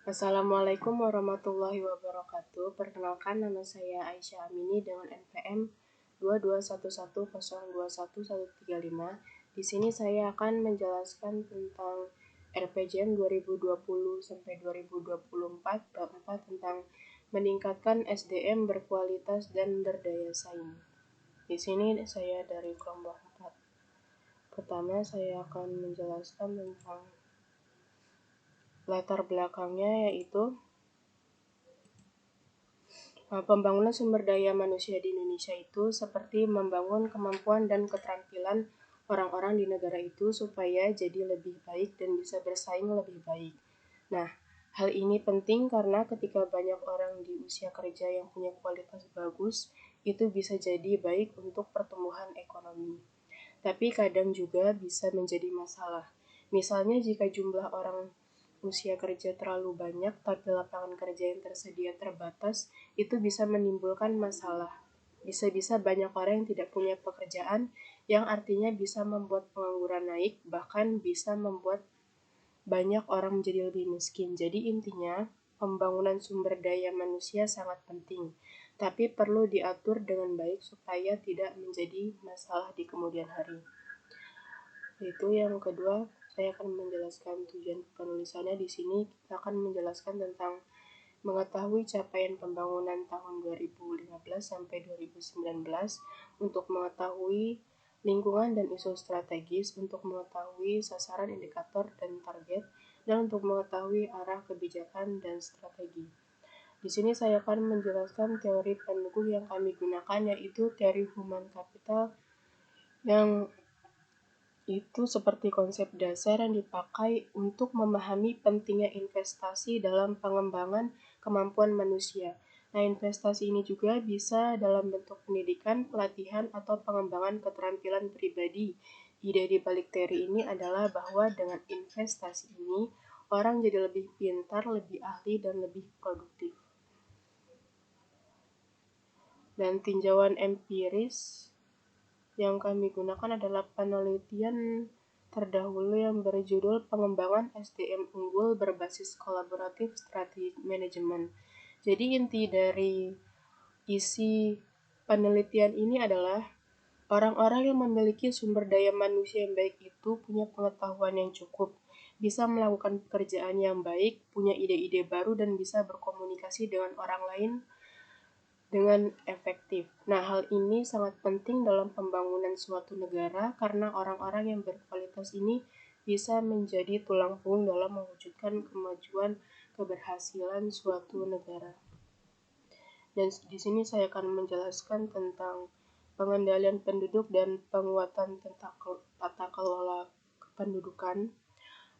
Assalamualaikum warahmatullahi wabarakatuh. Perkenalkan, nama saya Aisyah Amini dengan NPM 22110211135. Di sini saya akan menjelaskan tentang RPJM 2020 sampai 2024 bab 4 tentang meningkatkan SDM berkualitas dan berdaya saing. Di sini saya dari kelompok 4. Pertama, saya akan menjelaskan tentang latar belakangnya, yaitu pembangunan sumber daya manusia di Indonesia itu seperti membangun kemampuan dan keterampilan orang-orang di negara itu supaya jadi lebih baik dan bisa bersaing lebih baik. Nah, hal ini penting karena ketika banyak orang di usia kerja yang punya kualitas bagus, itu bisa jadi baik untuk pertumbuhan ekonomi. Tapi kadang juga bisa menjadi masalah. Misalnya jika jumlah orang usia kerja terlalu banyak tapi lapangan kerja yang tersedia terbatas, itu bisa menimbulkan masalah. Bisa-bisa banyak orang yang tidak punya pekerjaan, yang artinya bisa membuat pengangguran naik, bahkan bisa membuat banyak orang menjadi lebih miskin. Jadi intinya, pembangunan sumber daya manusia sangat penting, tapi perlu diatur dengan baik supaya tidak menjadi masalah di kemudian hari. Itu yang kedua, saya akan menjelaskan tujuan penulisannya. Di sini kita akan menjelaskan tentang mengetahui capaian pembangunan tahun 2015 sampai 2019 untuk mengetahui lingkungan dan isu strategis, untuk mengetahui sasaran indikator dan target, dan untuk mengetahui arah kebijakan dan strategi. Di sini saya akan menjelaskan teori peneguh yang kami gunakan, yaitu teori human capital, yang itu seperti konsep dasar yang dipakai untuk memahami pentingnya investasi dalam pengembangan kemampuan manusia. Nah, investasi ini juga bisa dalam bentuk pendidikan, pelatihan, atau pengembangan keterampilan pribadi. Ide di balik teori ini adalah bahwa dengan investasi ini, orang jadi lebih pintar, lebih ahli, dan lebih produktif. Dan tinjauan empiris yang kami gunakan adalah penelitian terdahulu yang berjudul Pengembangan SDM Unggul Berbasis Kolaboratif Strategic Management. Jadi inti dari isi penelitian ini adalah orang-orang yang memiliki sumber daya manusia yang baik itu punya pengetahuan yang cukup, bisa melakukan pekerjaan yang baik, punya ide-ide baru, dan bisa berkomunikasi dengan orang lain dengan efektif. Nah, hal ini sangat penting dalam pembangunan suatu negara karena orang-orang yang berkualitas ini bisa menjadi tulang punggung dalam mewujudkan kemajuan keberhasilan suatu negara. Dan di sini saya akan menjelaskan tentang pengendalian penduduk dan penguatan tata kelola kependudukan.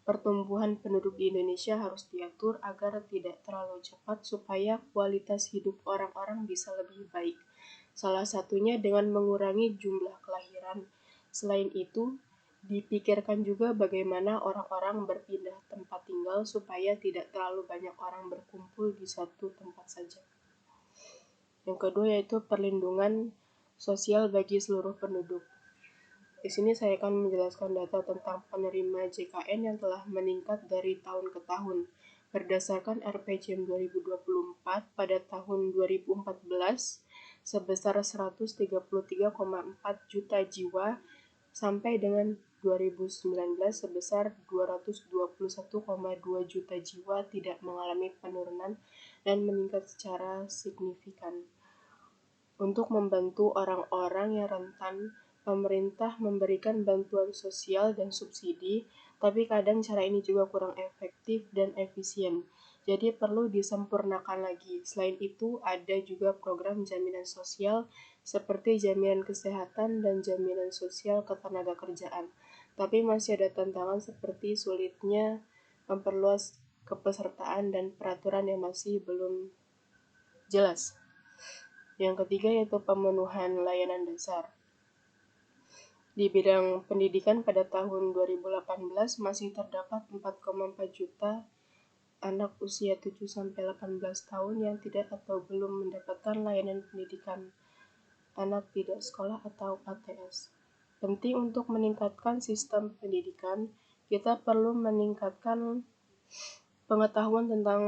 Pertumbuhan penduduk di Indonesia harus diatur agar tidak terlalu cepat supaya kualitas hidup orang-orang bisa lebih baik. Salah satunya dengan mengurangi jumlah kelahiran. Selain itu, dipikirkan juga bagaimana orang-orang berpindah tempat tinggal supaya tidak terlalu banyak orang berkumpul di satu tempat saja. Yang kedua yaitu perlindungan sosial bagi seluruh penduduk. Di sini saya akan menjelaskan data tentang penerima JKN yang telah meningkat dari tahun ke tahun. Berdasarkan RPJM 2024 pada tahun 2014 sebesar 133,4 juta jiwa sampai dengan 2019 sebesar 221,2 juta jiwa tidak mengalami penurunan dan meningkat secara signifikan. Untuk membantu orang-orang yang rentan, pemerintah memberikan bantuan sosial dan subsidi, tapi kadang cara ini juga kurang efektif dan efisien. Jadi perlu disempurnakan lagi. Selain itu, ada juga program jaminan sosial seperti jaminan kesehatan dan jaminan sosial ketenagakerjaan. Tapi masih ada tantangan seperti sulitnya memperluas kepesertaan dan peraturan yang masih belum jelas. Yang ketiga yaitu pemenuhan layanan dasar. Di bidang pendidikan pada tahun 2018 masih terdapat 4,4 juta anak usia 7-18 tahun yang tidak atau belum mendapatkan layanan pendidikan anak tidak sekolah atau ATS. Penting untuk meningkatkan sistem pendidikan, kita perlu meningkatkan Pengetahuan tentang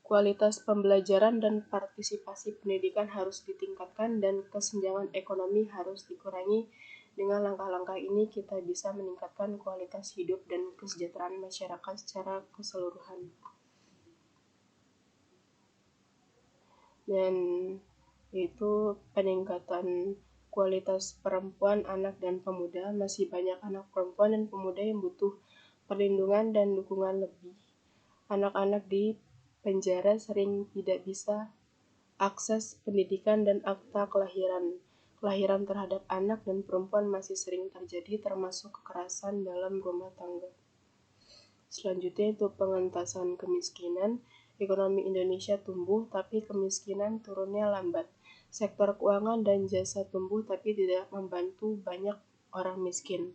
kualitas pembelajaran dan partisipasi pendidikan harus ditingkatkan dan kesenjangan ekonomi harus dikurangi. Dengan langkah-langkah ini kita bisa meningkatkan kualitas hidup dan kesejahteraan masyarakat secara keseluruhan. Dan itu peningkatan kualitas perempuan, anak, dan pemuda. Masih banyak anak perempuan dan pemuda yang butuh perlindungan dan dukungan lebih. Anak-anak di penjara sering tidak bisa akses pendidikan dan akta kelahiran. Kelahiran terhadap anak dan perempuan masih sering terjadi, termasuk kekerasan dalam rumah tangga. Selanjutnya itu pengentasan kemiskinan. Ekonomi Indonesia tumbuh, tapi kemiskinan turunnya lambat. Sektor keuangan dan jasa tumbuh, tapi tidak membantu banyak orang miskin.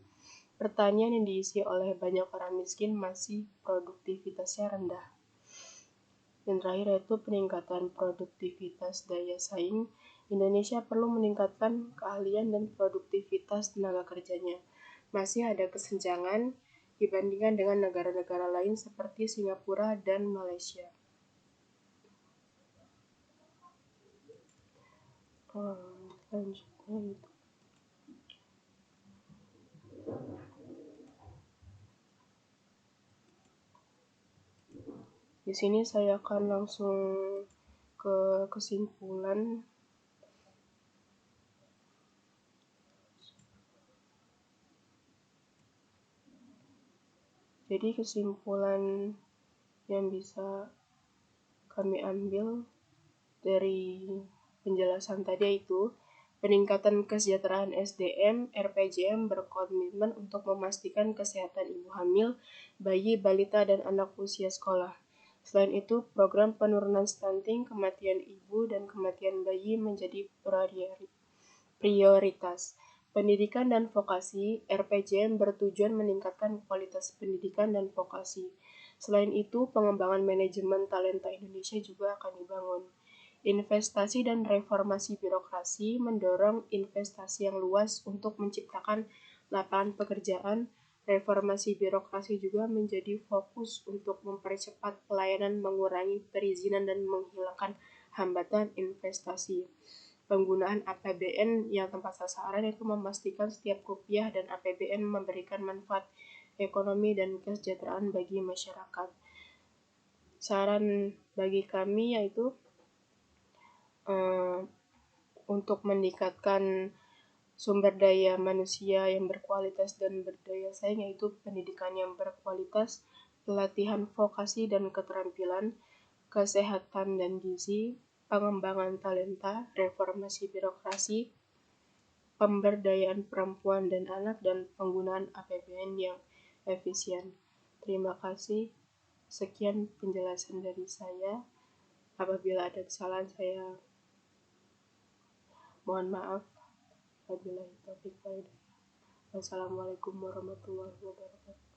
Pertanian yang diisi oleh banyak orang miskin masih produktivitasnya rendah. Dan terakhir yaitu peningkatan produktivitas daya saing. Indonesia perlu meningkatkan keahlian dan produktivitas tenaga kerjanya. Masih ada kesenjangan dibandingkan dengan negara-negara lain seperti Singapura dan Malaysia. Selanjutnya itu. Di sini saya akan langsung ke kesimpulan. Jadi kesimpulan yang bisa kami ambil dari penjelasan tadi yaitu peningkatan kesejahteraan SDM, RPJM berkomitmen untuk memastikan kesehatan ibu hamil, bayi, balita, dan anak usia sekolah. Selain itu, program penurunan stunting, kematian ibu, dan kematian bayi menjadi prioritas. Pendidikan dan vokasi, RPJM bertujuan meningkatkan kualitas pendidikan dan vokasi. Selain itu, pengembangan manajemen talenta Indonesia juga akan dibangun. Investasi dan reformasi birokrasi mendorong investasi yang luas untuk menciptakan lapangan pekerjaan. Reformasi birokrasi juga menjadi fokus untuk mempercepat pelayanan, mengurangi perizinan, dan menghilangkan hambatan investasi. Penggunaan APBN yang tepat sasaran itu memastikan setiap rupiah dan APBN memberikan manfaat ekonomi dan kesejahteraan bagi masyarakat. Saran bagi kami yaitu untuk meningkatkan sumber daya manusia yang berkualitas dan berdaya saing, yaitu pendidikan yang berkualitas, pelatihan vokasi dan keterampilan, kesehatan dan gizi, pengembangan talenta, reformasi birokrasi, pemberdayaan perempuan dan anak, dan penggunaan APBN yang efisien. Terima kasih. Sekian penjelasan dari saya. Apabila ada kesalahan saya mohon maaf. Wabillahi taufiq wal hidayah. Wassalamualaikum warahmatullahi wabarakatuh.